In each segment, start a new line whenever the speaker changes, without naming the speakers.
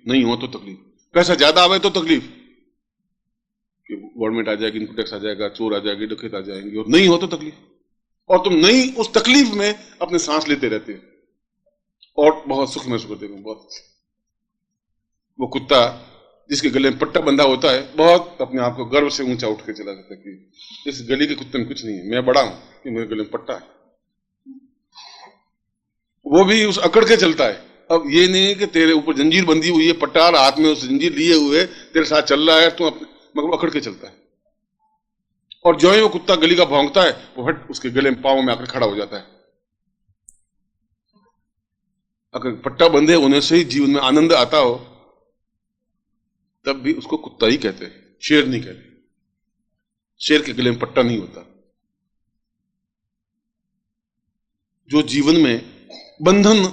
नहीं हो तो तकलीफ, पैसा ज्यादा आवे तो तकलीफ कि गवर्नमेंट आ जाएगी, इनकम टैक्स आ जाएगा, चोर आ जाएगी, डकैत आ जाएंगे, और नहीं हो तो तकलीफ। और तुम नहीं उस तकलीफ में अपने सांस लेते रहते हो और बहुत सुख महसूस करते हो। बहुत वो कुत्ता जिसके गले में पट्टा बंधा होता है बहुत अपने आप को गर्व से ऊंचा उठ के चला जाता है कि इस गली के कुत्ते में कुछ नहीं है, मैं बड़ा हूं कि मेरे गले में पट्टा है। वो भी उस अकड़ के चलता है। अब ये नहीं है कि तेरे ऊपर जंजीर बंधी हुई है, पट्टा हाथ में उस जंजीर लिए हुए तेरे साथ चल रहा है, तो मगर अकड़ के चलता है। और जो ही वो कुत्ता गली का भौंकता है वो हट उसके गले में पांव में आकर खड़ा हो जाता है। अगर पट्टा बंधे होने से ही जीवन में आनंद आता हो तब भी उसको कुत्ता ही कहते हैं, शेर नहीं कहते। शेर के गले में पट्टा नहीं होता। जो जीवन में बंधन,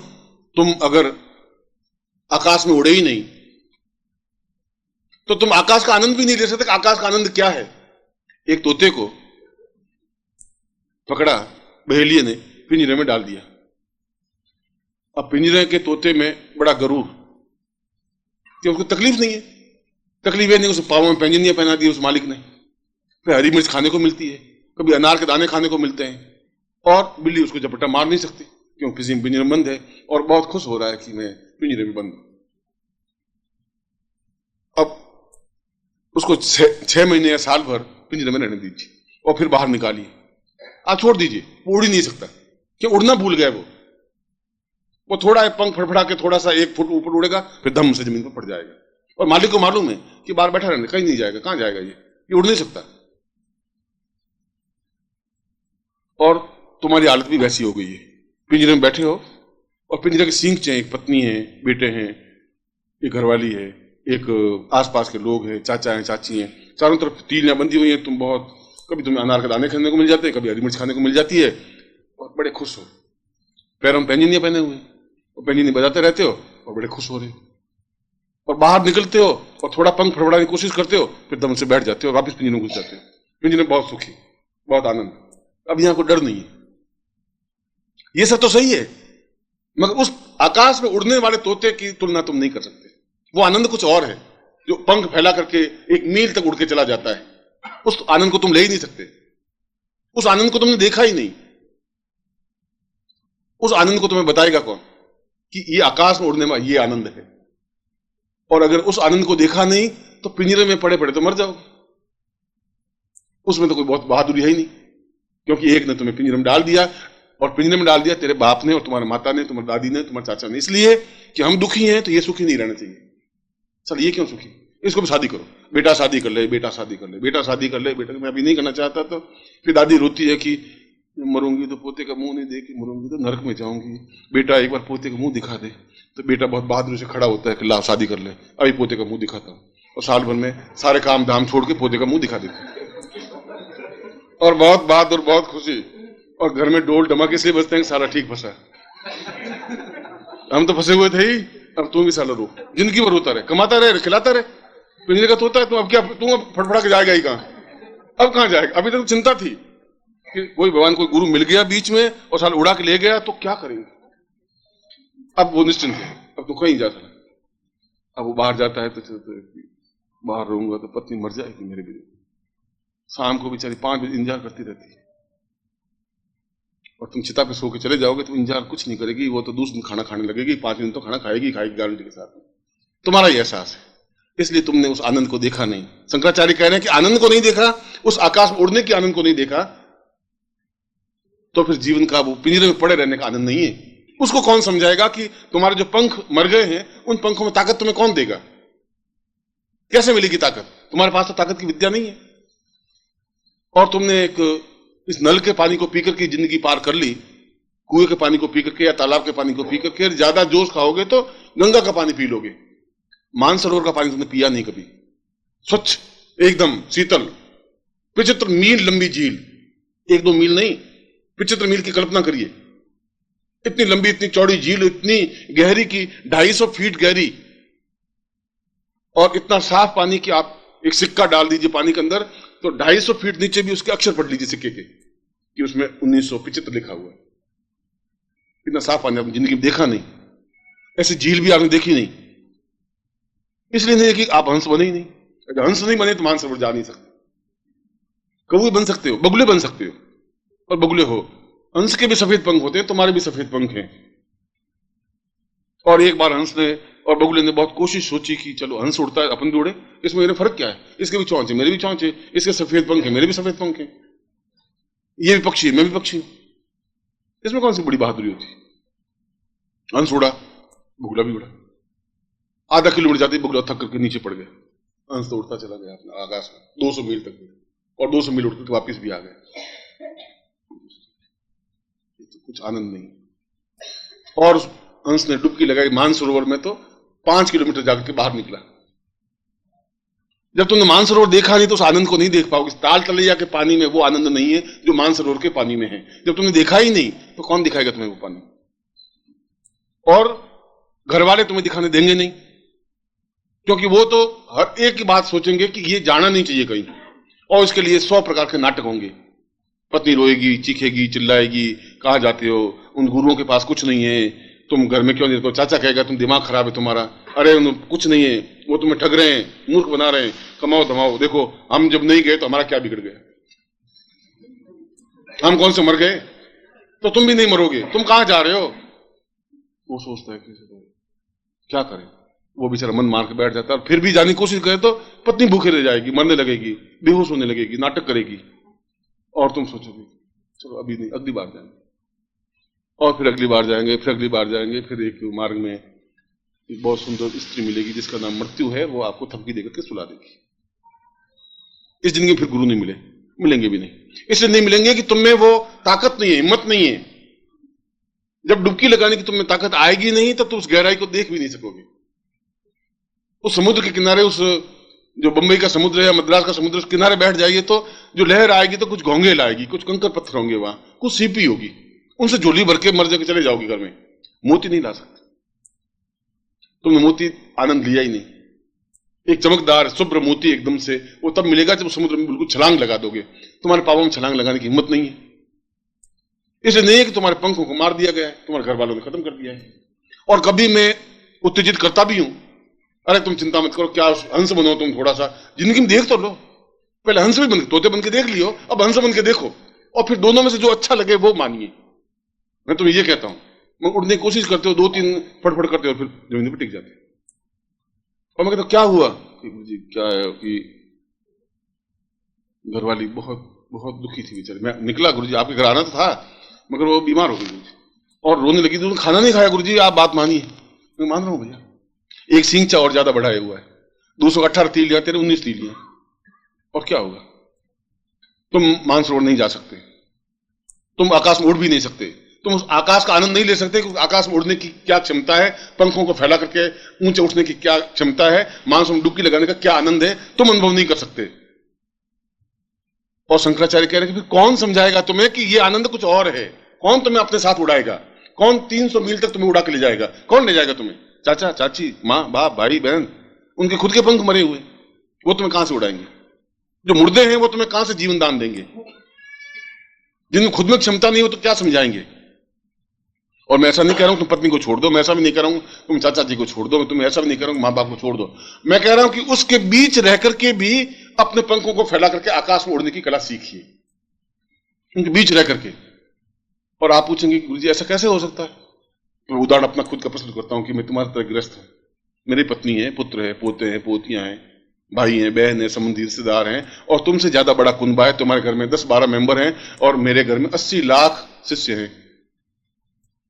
तुम अगर आकाश में उड़े ही नहीं तो तुम आकाश का आनंद भी नहीं ले सकते। आकाश का आनंद क्या है? एक तोते को पकड़ा बहेलिये ने, पिंजरे में डाल दिया। अब पिंजरे के तोते में बड़ा गरूर कि उसको तकलीफ नहीं है। तकलीफ है नहीं, उसे पाँव में पैंजनियां पहना दी उस मालिक ने, फिर हरी मिर्च खाने को मिलती है, कभी अनार के दाने खाने को मिलते हैं, और बिल्ली उसको झपट्टा मार नहीं सकती क्योंकि पिंजरे में बंद है, और बहुत खुश हो रहा है कि मैं पिंजरे में बंद हूं। अब उसको 6 महीने या साल भर पिंजरे में रहने दीजिए और फिर बाहर निकालिए। आप छोड़ दीजिए, वो उड़ ही नहीं सकता, क्यों? उड़ना भूल गया वो थोड़ा पंख फड़फड़ा के थोड़ा सा 1 फुट ऊपर उड़ेगा, फिर धम से जमीन पर पड़ जाएगा। और मालिक को मालूम है कि बाहर बैठा रहने, कहीं नहीं जाएगा, कहां जाएगा, ये उड़ नहीं सकता। और तुम्हारी हालत भी वैसी हो गई है, पिंजरे में बैठे हो और पिंजरे के सींग हैं, एक पत्नी है, बेटे हैं, एक घरवाली है, एक आसपास के लोग हैं, चाचा हैं, चाची हैं, चारों तरफ तीलियां बंधी हुई हैं। तुम बहुत, कभी तुम्हें अनार के दाने खाने को मिल जाते हैं, कभी हरी मिर्च खाने को मिल जाती है, और बड़े खुश हो। पैरों में पैंजनियां पहने हुए और पैंजनी बजाते रहते हो और बड़े खुश हो रहे हो। और बाहर निकलते हो और थोड़ा पंख फड़फड़ाने की कोशिश करते हो, फिर दम से बैठ जाते हो, वापस पिंजरे में घुस जाते हो। पिंजरे में बहुत सुखी, बहुत आनंद, अब यहां कोई डर नहीं है। ये सब तो सही है, मगर उस आकाश में उड़ने वाले तोते की तुलना तुम नहीं कर सकते। वो आनंद कुछ और है, जो पंख फैला करके 1 मील तक उड़ के चला जाता है। उस आनंद को तुम ले ही नहीं सकते। उस आनंद को तुमने देखा ही नहीं। उस आनंद को तुम्हें बताएगा कौन कि ये आकाश में उड़ने वाला ये आनंद है? और अगर उस आनंद को देखा नहीं तो पिंजरे में पड़े पड़े तो मर जाओ। उसमें तो कोई बहुत बहादुरी है ही नहीं, क्योंकि एक ने तुम्हें पिंजरे में डाल दिया, और पिंजरे में डाल दिया तेरे बाप ने और तुम्हारे माता ने, तुम्हारी दादी ने, तुम्हारे चाचा ने, इसलिए कि हम दुखी हैं तो ये सुखी नहीं रहना चाहिए। चल ये क्यों सुखी, इसको भी शादी करो, बेटा शादी कर ले, बेटा शादी कर ले, बेटा शादी कर ले, बेटा मैं अभी नहीं करना चाहता। तो फिर दादी रोती है कि मरूंगी तो पोते का मुंह नहीं देख के मरूंगी तो नरक में जाऊंगी, बेटा एक बार पोते का मुंह दिखा दे। तो बेटा बहुत बहादुरी से खड़ा होता है कि ला शादी कर ले, अभी पोते का मुंह दिखाता हूं, और साल भर में सारे काम धाम छोड़ के पोते का मुंह दिखा देते, और बहुत बहादुर, बहुत खुशी, और घर में डोल धमाके इसलिए बजते हैं कि साला ठीक फंसा। हम तो फंसे हुए थे ही, अब तुम भी साला रो, जिंदगी भर रोता रहे, कमाता रहे, खिलाता रहे, पिंजरे का तोता है। तुम अब क्या, तुम अब फटफड़ा के जाएगा ही कहां? अब कहां जाएगा? अभी तक चिंता थी कि कोई भगवान, कोई गुरु मिल गया बीच में और साल उड़ा के ले गया तो क्या करेंगे। अब वो निश्चिंत है, अब तो कहीं जाता है। अब वो बाहर जाता है तो बाहर रहूंगा तो पत्नी मर जाएगी मेरे बिना। शाम को बेचारी 5 बजे इंतजार करती रहती है, और तुम चिता पे सो के चले जाओगे तो इंतजार कुछ नहीं करेगी, वो तो दूसरे दिन खाना खाने लगेगी, 5 दिन तो खाना खाएगी 11 बजे के साथ में। तुम्हारा ही एहसास है, इसलिए तुमने उस आनंद को देखा नहीं। शंकराचार्य कह रहे हैं कि आनंद को नहीं देखा, उस आकाश में उड़ने के आनंद को नहीं देखा, तो फिर जीवन का वो पिंजरे में पड़े रहने का आनंद नहीं है। उसको कौन समझाएगा कि तुम्हारे जो पंख मर गए हैं उन पंखों में ताकत तुम्हें कौन देगा? कैसे मिलेगी ताकत? तुम्हारे पास तो ताकत की विद्या नहीं है, और तुमने एक इस नल के पानी को पीकर के जिंदगी पार कर ली, कुएं के पानी को पी करके या तालाब के पानी को पी करके। ज्यादा जोश खाओगे तो गंगा का पानी पी लोगे, मानसरोवर का पानी तुमने पिया नहीं कभी। स्वच्छ, एकदम शीतल, 75 मील लंबी झील, 1-2 मील नहीं, 75 मील की कल्पना करिए। इतनी लंबी, इतनी चौड़ी झील, इतनी गहरी की 250 फीट गहरी, और इतना साफ पानी कि आप एक सिक्का डाल दीजिए पानी के अंदर तो 250 फीट नीचे भी उसके अक्षर पढ़ लीजिए सिक्के के कि उसमें 1975 लिखा हुआ है। इतना साफ पानी आपने जिंदगी में देखा नहीं, ऐसी झील भी आपने देखी नहीं। इसलिए नहीं कि आप हंस बने ही नहीं। अगर हंस नहीं बने तो मानसरोवर जा नहीं सकते। कौवे बन सकते हो, बगुले बन सकते हो, और बगुले हो। हंस के भी सफेद पंख होते हैं, तुम्हारे भी सफेद पंख हैं। और एक बार हंस ने और बगुले ने बहुत कोशिश सोची कि चलो हंस उड़ता है, अपन भी उड़े, इसमें मेरे फर्क क्या है, इसके भी चौंच है, मेरे भी चौंच है, इसके सफेद पंख है, मेरे भी सफेद पंख है, ये भी पक्षी है, मैं भी पक्षी हूं, इसमें कौन सी बड़ी बहादुरी होती। हंस उड़ा, बगुला भी उड़ा। आधा किलोमीटर जाते ही बगुला थक करके नीचे पड़ गया, हंस तो उड़ता चला गया अपने आकाश में 200 मील तक, और 200 मील उड़ करके वापिस भी आ गया। कुछ आनंद नहीं। और हंस ने डुबकी लगाई मानसरोवर में, तो 5 किलोमीटर जाकर के बाहर निकला। जब तुमने मानसरोवर देखा नहीं तो उस आनंद को नहीं देख पाओगे। ताल तलैया के पानी में वो आनंद नहीं है जो मानसरोवर के पानी में है। जब तुमने देखा ही नहीं तो कौन दिखाएगा तुम्हें वो पानी। और घर वाले तुम्हें दिखाने देंगे नहीं, क्योंकि वो तो हर एक की बात सोचेंगे कि ये जाना नहीं चाहिए कहीं, और इसके लिए 100 प्रकार के नाटक होंगे। पत्नी रोएगी, चीखेगी, चिल्लाएगी, कहाँ जाते हो, उन गुरुओं के पास कुछ नहीं है, तुम घर में क्यों नहीं। चाचा कहेगा तुम दिमाग खराब है तुम्हारा, अरे कुछ नहीं है, वो तुम्हें ठग रहे हैं, मूर्ख बना रहे हैं, कमाओ धमाओ, देखो हम जब नहीं गए तो हमारा क्या बिगड़ गया, हम कौन से मर गए, तो तुम भी नहीं मरोगे, तुम कहां जा रहे हो। वो सोचता है कि क्या करें, वो बेचारा मन मार के बैठ जाता है। और फिर भी जाने की कोशिश करे तो पत्नी भूखे रह जाएगी, मरने लगेगी, बेहोश होने लगेगी, नाटक करेगी, और तुम सोचोगे चलो अभी नहीं, अगली बार जाएंगे, और फिर अगली बार जाएंगे, फिर अगली बार जाएंगे। फिर एक मार्ग में एक बहुत सुंदर स्त्री मिलेगी जिसका नाम मृत्यु है, वो आपको थपकी देकर के सुला देगी। इस जिंदगी में फिर गुरु नहीं मिलेंगे भी नहीं, इसलिए नहीं मिलेंगे कि तुममें वो ताकत नहीं है, हिम्मत नहीं है। जब डुबकी लगाने की तुममें ताकत आएगी नहीं तब तुम उस गहराई को देख भी नहीं सकोगे। उस समुद्र के किनारे, उस जो बंबई का समुद्र है या मद्रास का समुद्र, उस किनारे बैठ जाइए तो जो लहर आएगी तो कुछ घोंगे लाएगी, कुछ कंकर पत्थर होंगे, वहां कुछ सीपी होगी, उनसे झोली भर के मर जाकर चले जाओगी घर में। मोती नहीं ला सकते, तुमने मोती आनंद लिया ही नहीं। एक चमकदार शुभ्र मोती एकदम से वो तब मिलेगा जब समुद्र में बिल्कुल छलांग लगा दोगे। तुम्हारे पापों में छलांग लगाने की हिम्मत नहीं है, इसलिए नहीं है कि तुम्हारे पंखों को मार दिया गया है, तुम्हारे घर वालों ने खत्म कर दिया है। और कभी मैं उत्तेजित करता भी हूं, अरे तुम चिंता मत करो, क्या हंस बनो तुम, थोड़ा सा जिंदगी में देख तो लो, पहले हंस भी बन, तोते बन के देख लियो, अब हंस बन के देखो, और फिर दोनों में से जो अच्छा लगे वो मानिए। मैं तुम्हें ये कहता हूं, मैं उड़ने की कोशिश करते हो, 2-3 फटफट करते हो, फिर जमीन पर टिक जाते हो। और मैं कहता क्या हुआ, गुरुजी क्या है कि घरवाली बहुत बहुत दुखी थी बेचारी, मैं निकला गुरुजी आपके घर आना तो था, मगर वो बीमार हो गई और रोने लगी, तो खाना नहीं खाया गुरुजी, आप बात मानिए। मैं मान रहा हूं भैया, एक सींचा और ज्यादा बढ़ाया हुआ है, 218 तीलियां तेरे 19 तीलियां, और क्या होगा। तुम मानसरोवर नहीं जा सकते, तुम आकाश में उड़ भी नहीं सकते, तुम उस आकाश का आनंद नहीं ले सकते, क्योंकि आकाश में उड़ने की क्या क्षमता है, पंखों को फैला करके ऊंचे उठने की क्या क्षमता है, मानसरोवर में डुबकी लगाने का क्या आनंद है, तुम अनुभव नहीं कर सकते। और शंकराचार्य कह रहे हैं कि फिर कौन समझाएगा तुम्हें कि ये आनंद कुछ और है, कौन तुम्हें अपने साथ उड़ाएगा, कौन 300 मील तक तुम्हें उड़ा के ले जाएगा, कौन ले जाएगा तुम्हें, चाचा चाची, माँ बाप, भाई बहन, उनके खुद के पंख मरे हुए, वो तुम्हें कहां से उड़ाएंगे। जो मुर्दे हैं वो तुम्हें कहां से जीवन दान देंगे, जिनमें खुद में क्षमता नहीं हो तो क्या समझाएंगे। और मैं ऐसा नहीं कह रहा हूं तुम पत्नी को छोड़ दो, मैं ऐसा भी नहीं कह रहा हूं तुम चाचा जी को छोड़ दो, तुम ऐसा भी नहीं कह रहा हूं माँ बाप को छोड़ दो। मैं कह रहा हूं कि उसके बीच रह करके भी अपने पंखों को फैला करके आकाश में उड़ने की कला सीखिए, उनके बीच रह करके। और आप पूछेंगे गुरुजी ऐसा कैसे हो सकता है। मैं उदाहरण अपना खुद का प्रस्तुत करता हूं कि मैं तुम्हारे तरह ग्रस्त हूं, मेरी पत्नी है, पुत्र है, पोते हैं, पोतियां हैं, भाई हैं, बहन है, संबंधी रिश्तेदार हैं, और तुमसे ज्यादा बड़ा कुनबा है। तुम्हारे घर में 10-12 मेंबर हैं और मेरे घर में 80 लाख शिष्य हैं,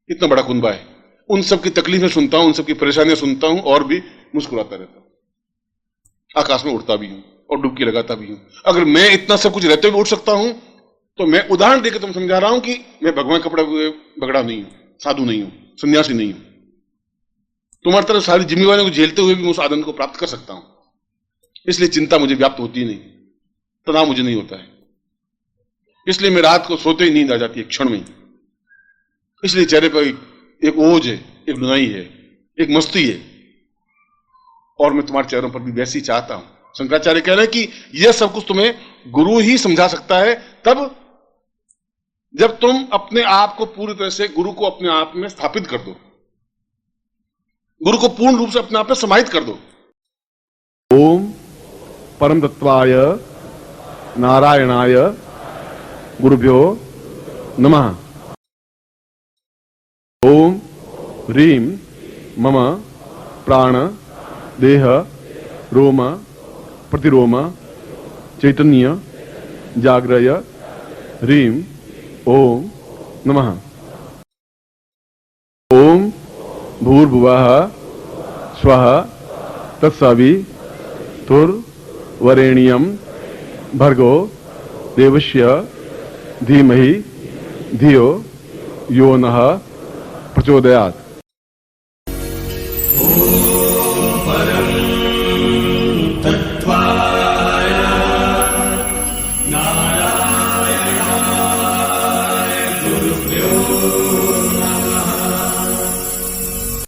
इतना बड़ा कुनबा है। उन सबकी तकलीफें सुनता हूं, उन सबकी परेशानियां सुनता हूं, और भी मुस्कुराता रहता हूं, आकाश में उड़ता भी हूं और डुबकी लगाता भी हूं। अगर मैं इतना सब कुछ रहते हुए उड़ सकता हूं तो मैं उदाहरण देकर तुम समझा रहा हूं कि मैं भगवान कपड़ा बगड़ा नहीं हूं, साधु नहीं हूं, सन्यासी नहीं हूं। तुम्हारी तरह सारी जिम्मेवारियों को झेलते हुए भी मैं उस आनंद को प्राप्त कर सकता हूं। इसलिए चिंता मुझे व्याप्त होती नहीं, तनाव मुझे नहीं होता है, इसलिए मैं रात को सोते ही नींद आ जाती है क्षण में। इसलिए चेहरे पर एक ओज है, एक लुनाई है, एक मस्ती है, और मैं तुम्हारे चेहरों पर भी वैसी चाहता हूं। शंकराचार्य कह रहे हैं कि यह सब कुछ तुम्हें गुरु ही समझा सकता है, तब जब तुम अपने आप को पूरी तरह से गुरु को अपने आप में स्थापित कर दो, गुरु को पूर्ण रूप से अपने आप में समाहित कर दो। ओम परम तत्वाय नारायणाय गुरुभ्यो नमः। ओम ह्रीं मम प्राण देह रोम प्रतिरोम चैतन्य जाग्रय ह्रीं ओम नमः। ओम भूर्भुवः स्वः तत्सवितुर्वरेण्यं भर्गो देवस्य धीमहि धियो यो नः प्रचोदयात्।